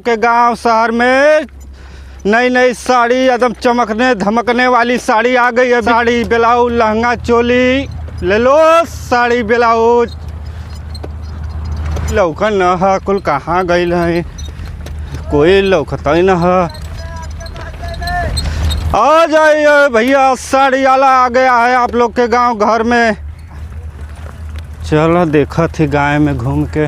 के गांव शहर में नई नई साड़ी एकदम चमकने धमकने वाली साड़ी आ गई है। साड़ी ब्लाउज लहंगा चोली ले लो। साड़ी ब्लाउज लौका न है, कुल कहाँ गई है, कोई लौकता ही न है। आ जाइए भैया, साड़ी वाला आ गया है आप लोग के गांव घर में। चलो देखा थी गाय में घूम के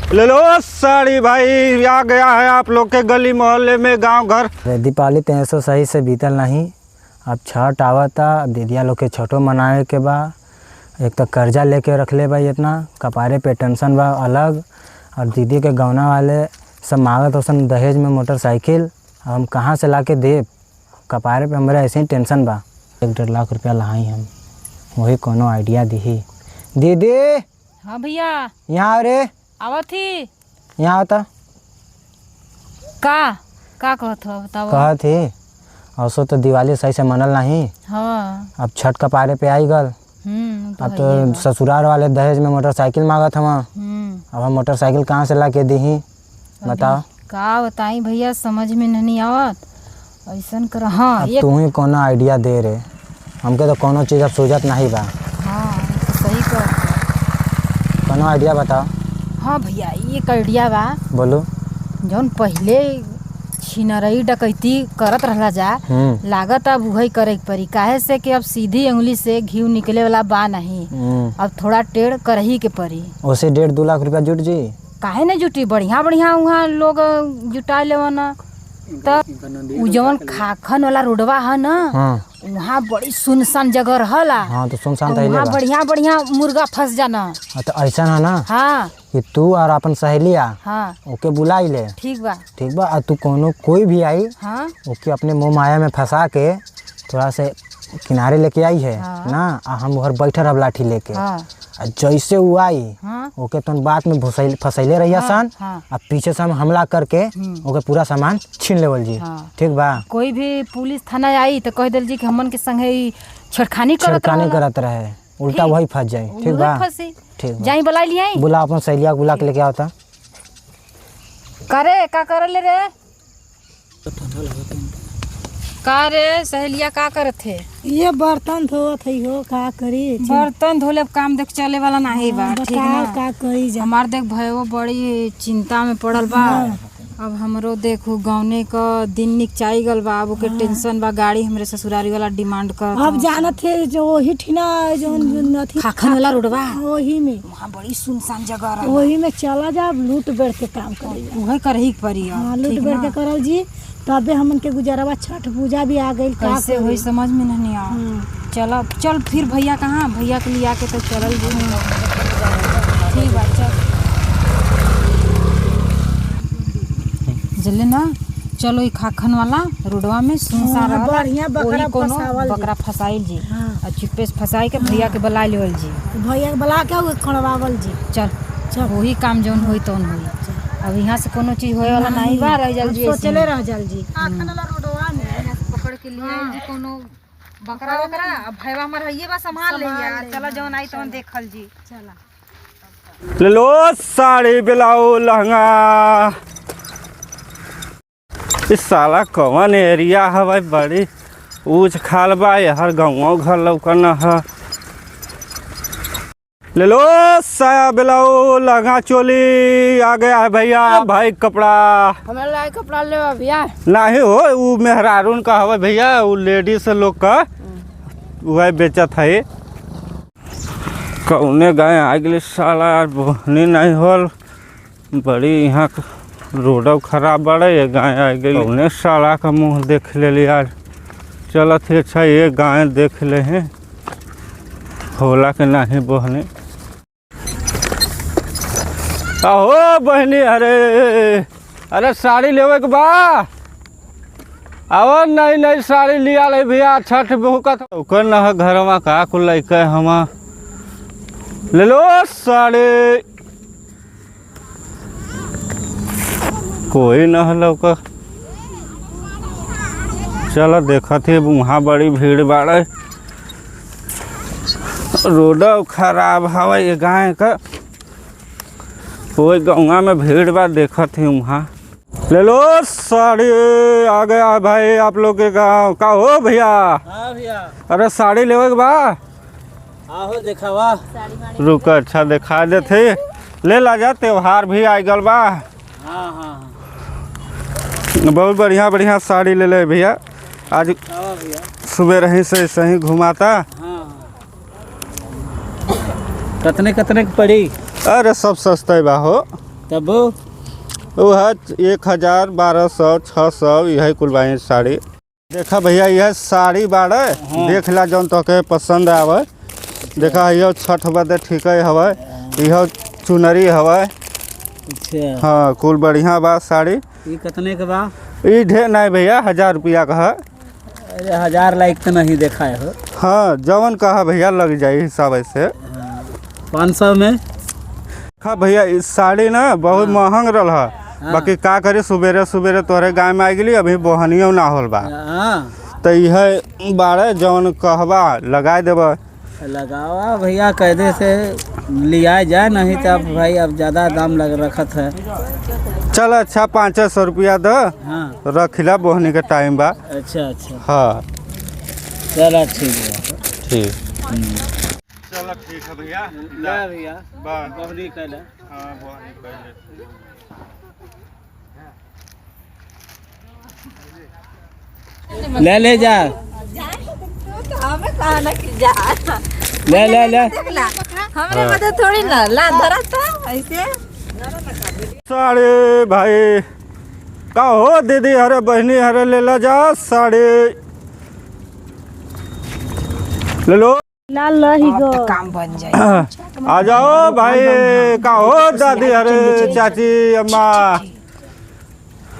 ले लो साड़ी भाई, आ गया है आप लोग के गली मोहल्ले में गांव घर। दीपावली 300 सही से बीतल नहीं, अब छठ आवता। दीदिया लोग के छठो मनावे के बा। एक तो कर्जा लेके रख ले भाई, इतना कपारे पे टेंशन बा अलग। और दीदी के गौना वाले सब मांगत होसन दहेज में मोटरसाइकिल, हम कहाँ से ला के देव। कपारे पे हमारे ऐसे ही टेंशन बा। 1-1.5 लाख रुपया लहाई हम, वही कोनो आइडिया दी। दीदी हाँ भैया, यहाँ रे, आवत ही यहाँ आता। का कहत हो बताओ। कहत ही औसो तो दिवाली सही से मनल नहीं। हाँ अब छठ कपारे पे आई गल। अब तो ससुराल वाले दहेज में मोटरसाइकिल मांगत हम। अब हम मोटरसाइकिल कहाँ से ला के दी बताओ। का बताई भैया, समझ में नहीं आवत ऐसन कर। हाँ तू ही कोनो आइडिया दे रे, हमके तो कोनो चीज़ अब सूझत नहीं बा। हाँ तो सही कर, कोनो आइडिया बताओ। हाँ भैया एक आइडिया बा। बोलो। जौन पहले छिनरई डकैती करत रहला जा, लागत अब वही करे के पड़ी। काहे से कि अब सीधी उंगली से घी निकले वाला बा नहीं, अब थोड़ा टेढ़ करही के पड़ी। उसे 1.5-2 लाख रुपया जुट जी। काहे न जुटी, बढ़िया बढ़िया वहाँ लोग जुटा लेवना। तब उ जवन खाखन वाला रोडवा है ना, वहाँ बड़ी सुनसान जगह रहला। हाँ तो सुनसान वहाँ बढ़िया बढ़िया मुर्गा फंस जाना। तो ऐसा है ना। हाँ कि तू और अपन सहेलिया हाँ ओके बुलाई ले। ठीक बा, ठीक बा। तू कोनो कोई भी आई, हाँ ओके अपने मोह माया में फंसा के थोड़ा से किनारे लेके आई है। हाँ। ना हम घर बैठे रह लाठी लेके। हाँ। जैसे वो आई, हाँ। ओके तुम बात में फंसैले रहिया सन। हाँ। अब पीछे से हम हमला करके ओके पूरा सामान छीन लेवल जी। हाँ। ठीक बा। कोई भी पुलिस थाना आई तो कह दिल जी कि हमन के संगे छेड़खानी करत रहे, उल्टा वही फंस जाए। ठीक बा। ठीक जाई बुला लिया, बुला अपन सहेलिया बुला के लेके आता। करे का कर ले रे, का रे सहेलिया का करत थे? ये बर्तन धोत है हो, का करी। बर्तन धोले काम देख चले वाला नहीं बा। ठीक ना, का करी जा। हमार देख भयो बड़ी चिंता में पड़ल बा। अब हमरो देखो गौने का दिन निकचाई गल बा, अब के टेंशन बा। गाड़ी हमरे ससुरारी वाला डिमांड कर। अब जानत थे जो वही ठिना जो नथी खाखन वाला रोडवा, वही में, वहाँ बड़ी सुनसान जगह रहा। वही में चला जा, लूट बैठ के काम करे। वही करही के पड़ी। हाँ लूट बैठ के करल जी, तबे हमन के गुजरवा। छठ पूजा भी आ गई, कैसे वही समझ में नहीं आ। चलो चल फिर भैया कहाँ, भैया के लिए आके तो चलल जी। ठीक बा चल जल्दी ना, चलो ई खाखन वाला रोडवा में सुनसान रहला, बढ़िया बकरा कोनो फसावल बकरा फसाइल जी। और चुप्पे से फसाई के भैया के बुला लेवल जी। भैया के बुला के खड़वावल जी। चल वही काम जौन होई तौन होई। अब यहाँ से कोनो चीज होए वाला नहीं बा। रह जल जी, चले रह जल जी। खाखन वाला रोडवा में पकड़ के लिए जी कोनो बकरा वकरा। अब भैया हमर हइये बा, संभाल ले यार। चलो जौन आई तौन देखल जी। चला ले लो साड़ी ब्लाउज लहंगा। इस साला कौन एरिया है भाई, बड़ी ऊंच खाल बा। हर गाँव घर लौकन है। ले लो साया ब्लाउज लहंगा चोली आ गया है भैया। भाई कपड़ा हमारे लाए कपड़ा ले भैया नहीं हो, वो मेहरारून का हवा भैया, वो लेडीज लोग का वह बेचत है। कौने गाय आ गई साला, बोहनी नहीं होल। बड़ी यहाँ रोड खराब बड़े, गाय आ गई। कौने साला का मुँह देख ले यार। चलो थे अच्छा ये गाय देख ले हैं, होला के नहीं बोहनी। अहो बहनी, अरे साड़ी लेवे के बा। आओ नई नई साड़ी लिया ले भैया, छठ बहुकत ओकर न घरवा का कुल लइके हम ले लो साड़ी। कोई न लौक। चलो देखा थे वहाँ बड़ी भीड़ बाड़े, रोड खराब हवा। ये गाय का कोई गाँव में भीड़ बा, देखा थी वहाँ ले लो साड़ी आ गया भाई आप लोग के गाँव का हो भैया। हाँ भैया अरे साड़ी लेवे के बा आहो देखावा। रुक अच्छा दिखा देते ले ला जा त्योहार भी आ गल बा। हाँ हाँ बहुत बढ़िया बढ़िया साड़ी ले ले भैया। आज हाँ भैया। सुबह रही से सही घुमाता। हाँ कितने कितने की पड़ी? अरे सब सस्ता बा हो। तब वो है 1000 1200 600 यही कुल बाई साड़ी। देखा भैया यह साड़ी बाड़े देख ला जौन तो के पसंद आवे। देखा यह छठ बदे ठीक है हवा यह चुनरी हवा। अच्छा हाँ कुल बढ़िया बा साड़ी। ये कितने के बा? ये ढेर नहीं भैया 1000 रुपया का है। अरे 1000 लाइक तो नहीं देखा है हो। हाँ जवन कहा भैया लग जाए हिसाब से। 500 में। हाँ भैया इस साड़ी ना बहुत महंग रहा है। बाकी का करे सुबेरे सुबेरे तोहरे गाय में आ गई अभी बोहनियो ना होल बा। हाँ तो यह बारह जवन कहबा लगा देब। लगावा भैया कैदे से लिया जाए नहीं तो अब भाई अब ज़्यादा दाम लग रखत है। चल अच्छा 500 रुपया दो हाँ रखिला बोहनी के टाइम बा। अच्छा अच्छा हाँ चलो ठीक है। ठीक चलो ठीक है भैया। ले भैया बहरी कैले। हाँ बोहनी कैले। ले ले जा ले ले ले हमरे मदद थोड़ी ना ला धरा था ऐसे। साड़ी भाई का हो दीदी हरे बहनी हरे ले ला जा साड़ी ले लो। लाल रही गो काम बन जाए। आ जाओ भाई का हो दादी हरे चाची अम्मा।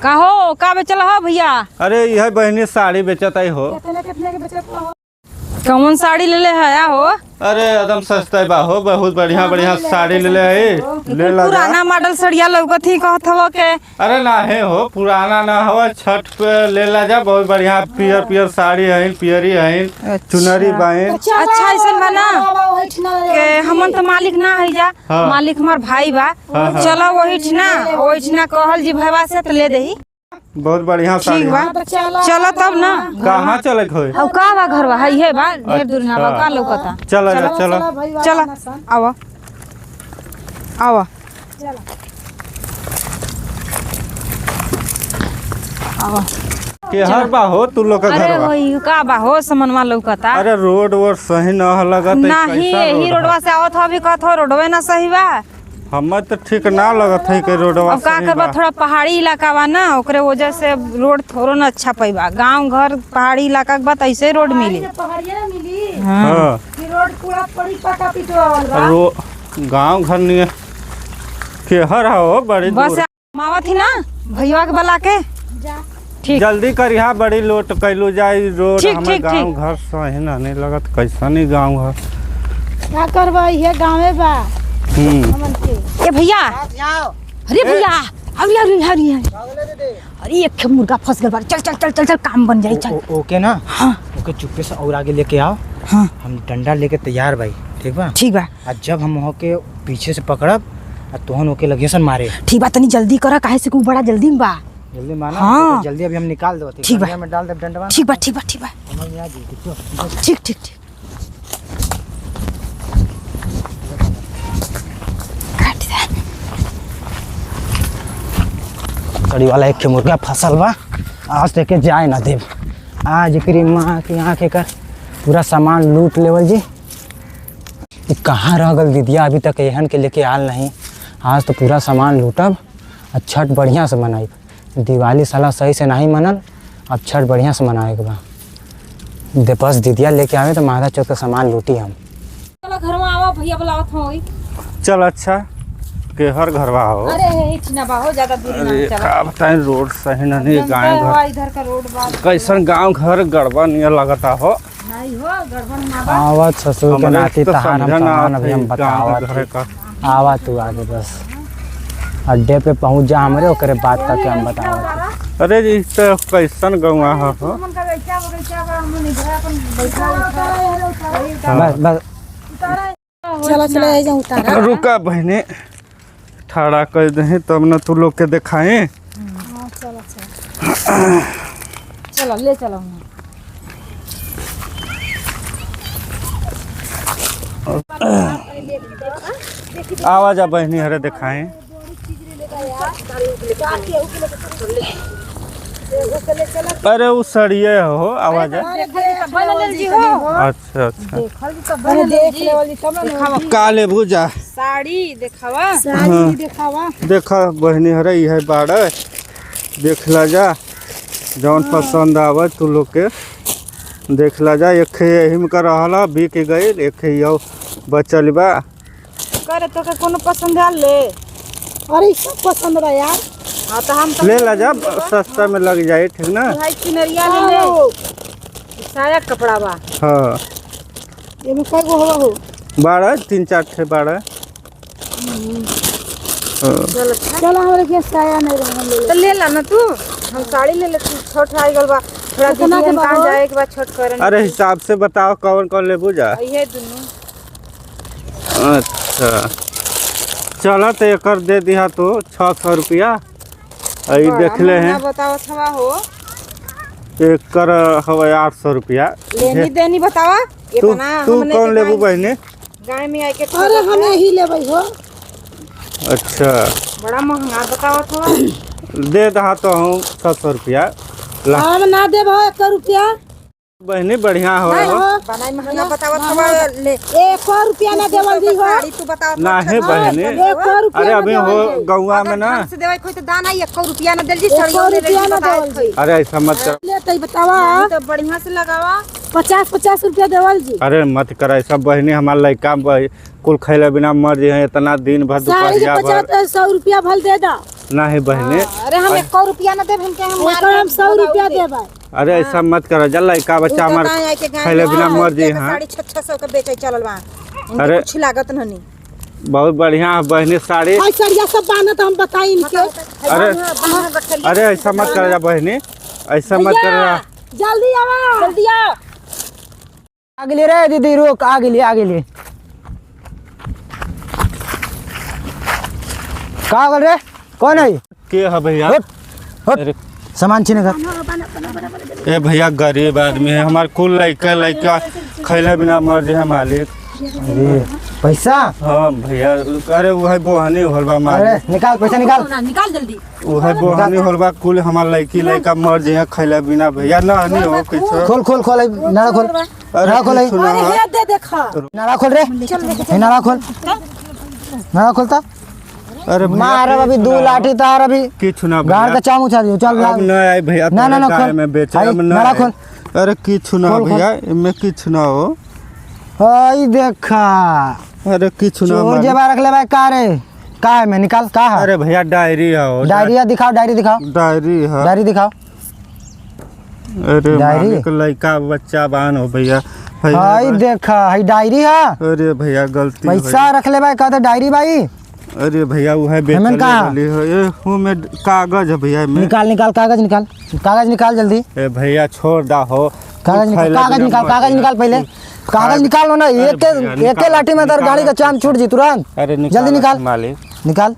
का हो का बेचल हो भैया? अरे यह बहनी साड़ी बेचत आई हो। कौन साड़ी ले ले है हो? अरे एकदम सस्ता बा हो बहुत बढ़िया बढ़िया साड़ी ले ले है ले ला जा। पुराना मॉडल सड़िया लौकत ही कहत हव के। अरे ना है हो पुराना ना हो छठ पे ले ला जा बहुत बढ़िया पियर पियर साड़ी है पियरी है चुनरी बाइन। अच्छा ऐसा बना के हमन तो मालिक ना है जा। हाँ। मालिक हमार भाई बा। हाँ। चलो वही ठना कहल जी भैया से तो ले दही। बहुत बढ़िया साड़ी ठीक बा है। चलो तब ना। कहाँ चले खोई अब का बा घर बा है बा ढेर दूर ना बा का लौकता। चलो चलो चलो आवा आवा आवा। के हर बा हो तू लोग का अरे घर बा। वही का बा हो समनवा लौकता। अरे रोड वोड सही न लगत नहीं यही रोडवा से आवत हो अभी कहत हो रोडवे ना सही बा। हमें तो ठीक ना लगत है कि रोडवा अब का सही करबा बा। थोड़ा पहाड़ी इलाका बा ना ओकरे वजह से रोड थोड़ो ना अच्छा पैबा। गांव घर पहाड़ी इलाका के बाद ऐसे रोड मिली। हाँ रो गाँव घर नहीं के हर हो बड़ी बस दूर। मावा थी ना भैया के बला के। ठीक जल्दी करिहा बड़ी लोट कैलू जाई रोड ठीक, हमें ठीक, गाँव घर सही ना नहीं लगत कैसा नहीं गाँव घर। क्या करबा ये गाँवे बा हमन के। ए भैया अरे भैया अरे अरे अरे अरे एक मुर्गा फंस गल बा। चल चल चल चल चल काम बन जाई चल। ओके ना। हाँ ओके चुप्पे से और आगे लेके आओ। हाँ हम डंडा लेके तैयार भाई ठीक बा। ठीक बा आज जब हम होके पीछे से पकड़ब और तोहन होके लगे मारे। ठीक बा तनी जल्दी करा काहे से को बड़ा जल्दी में बा। जल्दी माना। हाँ। तो जल्दी अभी हम निकाल दो ठीक बा। में डाल दे डंडा। ठीक बा ठीक बा ठीक बा समझ में आ गई। ठीक ठीक ठीक। काट दे। सड़ी वाला एक मुर्गा फसल बा आज देखे जाए ना देव। आज एकरी माँ की आँखें कर पूरा सामान लूट लेवल जी। ये कहाँ रह गल दीदिया अभी तक एहन के लेके आल नहीं। आज तो पूरा सामान लूटब और छठ बढ़िया से मनाई। दिवाली साला सही से नहीं मनल अब छठ बढ़िया से मनाए के बा। दे बस दीदिया लेके आवे तो महारा चौक का सामान लूटी हम। चलो घर में आओ भैया बुलावत हो। चल अच्छा के हर घरवा हो। अरे इतना बा हो ज्यादा दूर ना अरे चला। का बताएं रोड सही ना नहीं गाँव हुआ घर इधर का रोड बा कैसन गाँव घर गड़बड़ नहीं लगता हो। नहीं हो गड़बड़ ना बा। आवत ससुर के हमरे नाती तो तहार हम समझा ना सामान अभी हम गाँव के बतावत घर है। का। आवा तू आगे बस अड्डे पे पहुंच जा हमरे ओकरे बात करके हम बतावत। अरे जी तो कैसन गौवा हो। बस बस चलो चलो आई जाऊँ उतारा। रुका बहने ठाड़ा कर दे तब न तू लोग के दिखाए। चलो ले चलो उन्हें। आवाज आ बहनी हरे दिखाएं। अरे वो सड़िए हो आवाज है। अच्छा अच्छा काले भूजा साड़ी दिखावा। देखा बहनी हरे है बाड़ देख ला जा जौन पसंद आवे तू लोग के देख ला जा। एक यही में कर रहा बिक गई एक यो बचल बा। करे तो कोनो पसंद है ले। अरे सब पसंद बा यार। हाँ तो हम ले ला जा सस्ता में लग जाए ठीक ना। भाई चिनरिया ले ले। साया कपड़ा बा। हाँ ये में कई गो हो 12 3-4 ठे 12। चलो हमरे के साया नहीं रहल तो ले ला ना तू। हम साड़ी ले ले तू छोट आई गल बा। थोड़ा कितना दीदी के कहां बा? जाए के बाद छोट करन। अरे हिसाब से बताओ कौन कौन ले बुझा। ये दुनु अच्छा चलो तो एक दे दिया तो 600 रुपया। अभी देख ले हैं बताओ थवा हो। एक कर हवा 800 रुपया। लेनी देनी बतावा। तू इतना तू हमने कौन लेबू बहने। गाय में आई के अरे हमें ही लेबै हो। अच्छा बड़ा महंगा बतावा थवा। दे दहा तो हूँ 600 रुपया ला हम ना देब 1 रुपया। बहनी बढ़िया हो बनाई महंगा बतावा थवा ले। 1 रुपया ना देवल दी हो। साड़ी तू बताओ ना है बहनी। 1 रुपया अरे अभी हो गौवा में ना। से देवाई कोई तो दाना 1 रुपया ना देल जी। 1 साड़ी रुपया ना देवल दी। अरे ऐसा मत कर। लेते बतावा तो बढ़िया से लगावा। 50 रुपया देवल जी। अरे मत कर ऐसा बहनी हमारा लड़का कुल खैले बिना मर जे है इतना दिन भर साड़ी के दोपहरिया भर 100 रुपया भल दे दा। ना है बहनी। अरे हम 1 रुपया ना देब हम के हम हम 100 रुपया देबै। अरे ऐसा मत कर जा लड़का बच्चा हमार खैले बिना मर जे हाँ। साड़ी 600 के बेचे चलल बा। अरे कुछ लागत नहीं। बहुत बढ़िया है बहनी साड़ी। हाय सरिया सब बानत हम बताई इनके। अरे ऐसा मत कर जा बहनी ऐसा मत कर जा। जल्दी आवा जल्दी आ। आगे ले रे दीदी रुक आगे ले का बोल रे कौन है के है भैया। हट अरे सामान छीने कर। ए भैया गरीब आदमी है हमार कुल लड़का खैले बिना मर जे है मालिक। अरे पैसा। हाँ भैया अरे वो है बोहनी होलबा मालिक। अरे निकाल पैसा निकाल। निकाल जल्दी। वो है बोहनी होलबा कुल हमार लड़का मर जे है खैले बिना भैया ना नहीं हो कुछ। खोल नारा खोल नारा खोल कुछ ना हो। ये दे देखा। नारा खोल रे नारा खोलता। अरे मार अभी 2 लाठी तार अभी कुछ ना गाड़ का चाम उछाल दियो चल अब ना आए भैया ना गाय खोल में बेचे हाय, अब ना नारा आए। खोल। अरे कुछ ना खोल, भैया इनमें कुछ ना हो। हाय देखा अरे कुछ ना चोर मालिक। जेबा रख ले भाई का रे का है मैं निकाल का है। अरे भैया डायरी है डायरी दिखाओ डायरी है। डायरी दिखाओ। अरे डायरी? मालिक लड़का बच्चा बान हो भैया। हाय देखा हाय डायरी है। अरे भैया गलती पैसा रख ले भाई कहते डायरी भाई। अरे भैया वो है हेमन कहाँ? ये हूँ में कागज है भैया में। निकाल कागज निकाल जल्दी। ए भैया छोड़ दा हो कागज निकाल पहले कागज निकाल लो ना। एक लाठी में तेरे गाड़ी का चाम छूट जी तुरंत। अरे जल्दी निकाल मालिक निकाल।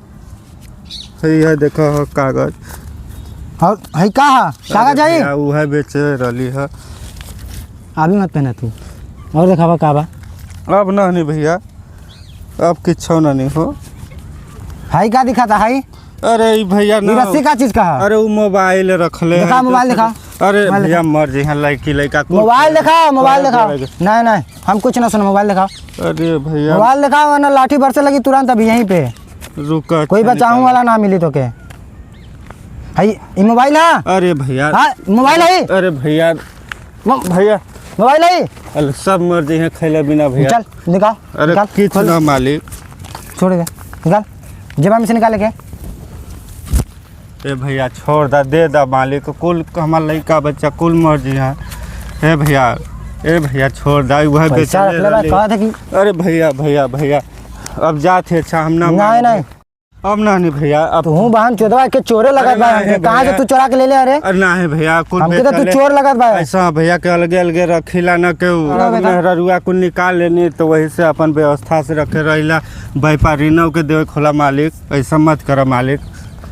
है देखो हो कागज। और है का कागज है भैया वो है बेचे रली है। अभी मत पहना तू और दिखावा का बा। अब ना नहीं भैया अब कुछ ना नहीं हो। हाई का दिखाता हाई। अरे ई भैया ये ना रस्सी का चीज का है। अरे वो मोबाइल रख ले दिखा मोबाइल दिखा। अरे मोबाइल भैया मर जी लड़का मोबाइल दिखाओ नहीं हम कुछ ना सुनो मोबाइल दिखाओ। अरे भैया मोबाइल दिखाओ वरना लाठी बरसे लगी तुरंत अभी यहीं पे। रुका कोई बचाऊं वाला ना मिली तो के हाई ये मोबाइल है। अरे भैया हाँ मोबाइल है। अरे भैया भैया मोबाइल है। अरे सब मर जी है खैले बिना भैया। चल निकाल अरे कुछ ना मालिक। छोड़ दे निकाल जेबा में से निकाल के। ए भैया छोड़ दे दा मालिक कुल हमारा लड़का बच्चा कुल मर जी है। ए भैया छोड़ दा वह पैसा रख ले भाई कहा था कि। अरे भैया अब जाते अच्छा हम ना नहीं अब ना नहीं भैया अब तू बहन चोदवा के चोरे लगत बा। अरे कहां से भैया। तू चोरा के ले ले अरे अरे ना है भैया कुल हमके तो तू चोर लगत बा। ऐसा भैया के अलगे रखिला न के मेहरुआ कुल निकाल लेनी तो वही से अपन व्यवस्था से रखे रहिला व्यापारी न के देवे खोला मालिक। ऐसा मत कर मालिक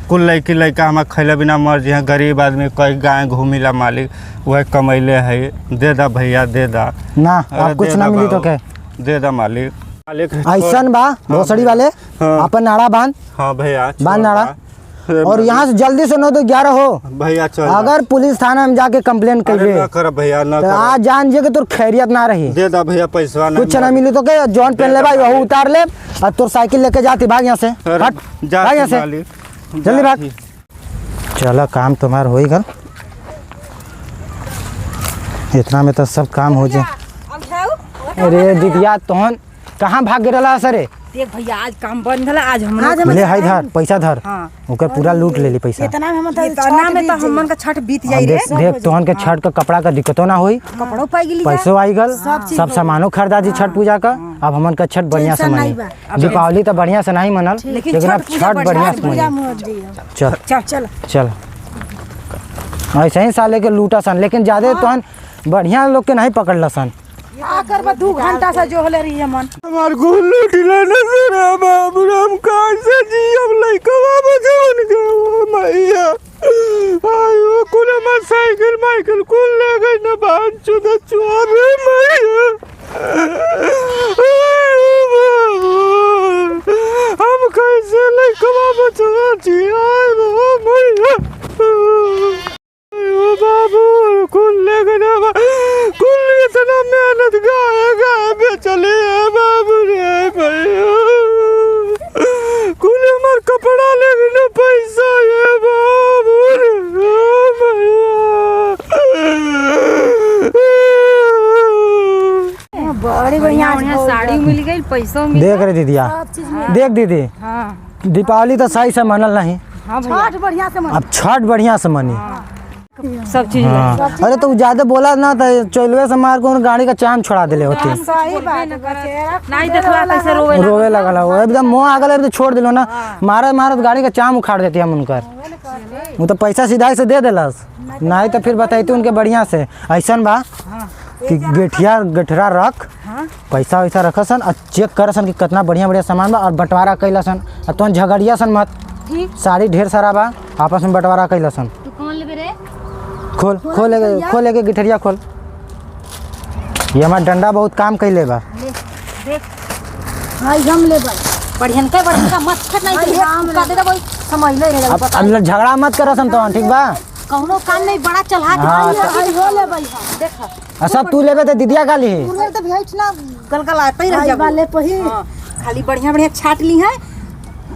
कुल लड़की लड़का हमारे खैले बिना मर जी गरीब आदमी कई गाय घूमिला मालिक वह कमैले है। दे दा भैया दे दा। ना अरे अब कुछ दे ना दा मिली तो बाबू, के दे दा मालिक। मालिक ऐसन बा भोसड़ी वाले हाँ। अपन नाड़ा बांध हाँ भैया बांध नाड़ा अरे और यहाँ से जल्दी से 9 तो 11 हो। भैया चल अगर पुलिस थाना में जाके कंप्लेन अरे करिए ना कर भैया ना तो कर। आज जान जे के तोर खैरियत ना रही। दे दा भैया पैसा कुछ ना मिली तो के जॉन पहन ले भाई वह उतार ले और तोर साइकिल लेके जाती भाग यहाँ से। अरे हट जा भाग यहाँ से मालिक, जल्दी जा भाग। ही। चलो काम तुम्हारा हो ही गल इतना में तो सब काम हो जाए। अरे दीदिया तोहन कहाँ भाग गिरला सरे? देख भैया आज काम बंद होला आज हम ले हाय धर पैसा धर हाँ। ओकर पूरा लूट ले ली पैसा। इतना में हम तो इतना में तो हमन का छठ बीत अब जाई रे। देख देख तोहन के छठ का कपड़ा का दिक्कतो ना हुई कपड़ों पाई गेली पैसों आई गल सब सामानों खरीदा जी छठ पूजा का। अब हमन का छठ बढ़िया से मनी दीपावली तो बढ़िया से नहीं मनल लेकिन अब छठ बढ़िया से मनी। चल चल चल चल ऐसे ही साले के लूटा सन लेकिन ज्यादा तोहन बढ़िया लोग के नहीं पकड़ला सन। आकर बा 2 घंटा से जो होले रही हमन हमार गुल्लू ढिला नजरा बाबू हम कहाँ से जी हम लइका बाबू जवन के मैया आयो कुल हमार साइकिल माइकिल कुल ले गई ना बांध चुदा चुआर रे मैया हम कैसे लइका बाबू चुदा जी आयो मैया आयो बाबू कुल ले गई ना कुल इतना मेहनत गाय बेचले है बाबू रे भैया कुल हमार कपड़ा लेके ना पैसा है बाबू रे भैया। बड़ी बढ़िया साड़ी मिल गई पैसों मिल देख रे दीदिया देख दीदी हां दीपावली तो सही से मनल नहीं हां भैया छठ बढ़िया से अब छठ बढ़िया से मनी। सब चीज हाँ। अरे तू ज्यादा बोला ना तो चोलवे से मार को गाड़ी का चाम छोड़ा दिले होती सही बात है। नहीं देखला कैसे रोवे रोवे लगल हो एकदम मुँह आ गल तो छोड़ दिलो ना मारे मारत गाड़ी का चाम उखाड़ देती हम उनकर वो तो पैसा सीधा से दे दिलस नहीं तो फिर बताई उनके बढ़िया से ऐसा बा कि गठरा रख पैसा वैसा रखसन और चेक करसन कि कितना बढ़िया बढ़िया सामान बा और बंटवारा कैलसन और तुम झगड़िया सन मत साड़ी ढेर सारा बा आपस में बंटवारा कैलसन। खोल खोल के गिठरिया खोल ये हमारा डंडा बहुत काम कैले बा। हाय हम ले भाई बढ़िया मत खट नहीं का दे भाई समझ ले रे अब झगड़ा मत करसन तो ठीक बा कौनो काम नहीं बड़ा चलहा हाँ हाय हो ले भाई देख सब तू लेबे तो दीदिया का ली उन्हें तो भेज ना गलगल आते ही रह हाय जाबो वाले पही खाली बढ़िया बढ़िया छाट ली है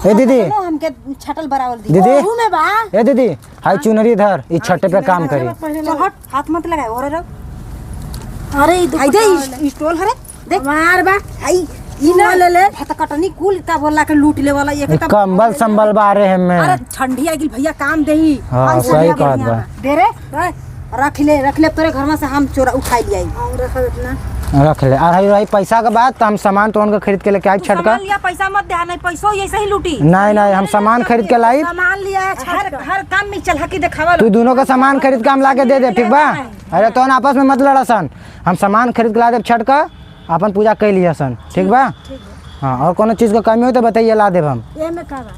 ए दीदी हमके छटल बराबर दी दीदी ओहू में बा ए दीदी हाय चुनरी धर इस छठे पे काम करी। चल हट हाथ मत लगाए और रहो अरे आई दे स्टॉल हरे देख मार बा आई ई ना ले ले हत कटनी कुल का बोला के लूट ले वाला एक कंबल संबल बारे है में अरे ठंडी आ गेल भैया काम देही हाँ सही बात बा दे रे रख ले तोरे घर में से हम चोरा उठा लिया और रख इतना रख ले और रही पैसा के बाद तो हम सामान तो उनका खरीद के लेके आई छठ का। लिया पैसा मत दे नहीं पैसो ऐसे ही लूटी नहीं हम सामान खरीद के लाई सामान लिया है हर काम में चल हकी दिखावा तू दोनों का सामान खरीद के हम ला के दे दे ठीक बा। अरे तो आपस में मत लड़सन हम सामान खरीद के ला दे छठ का अपन पूजा कर लिया सन ठीक बा। हाँ और कोनो चीज का कमी हो तो बताइए ला देब हम। ए में का बा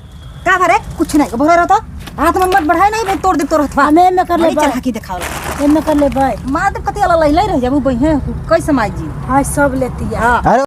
का भरे कुछ नहीं भरे रहता हाथ में मत बढ़ाए नहीं भाई तोड़ दे तोर हाथ हमें में कर ले चल भाई हकी दिखावा ए में कर ले भाई मां तो कते वाला लइले रह जाबू बहिए कैसे माई जी हाय सब लेती है हां अरे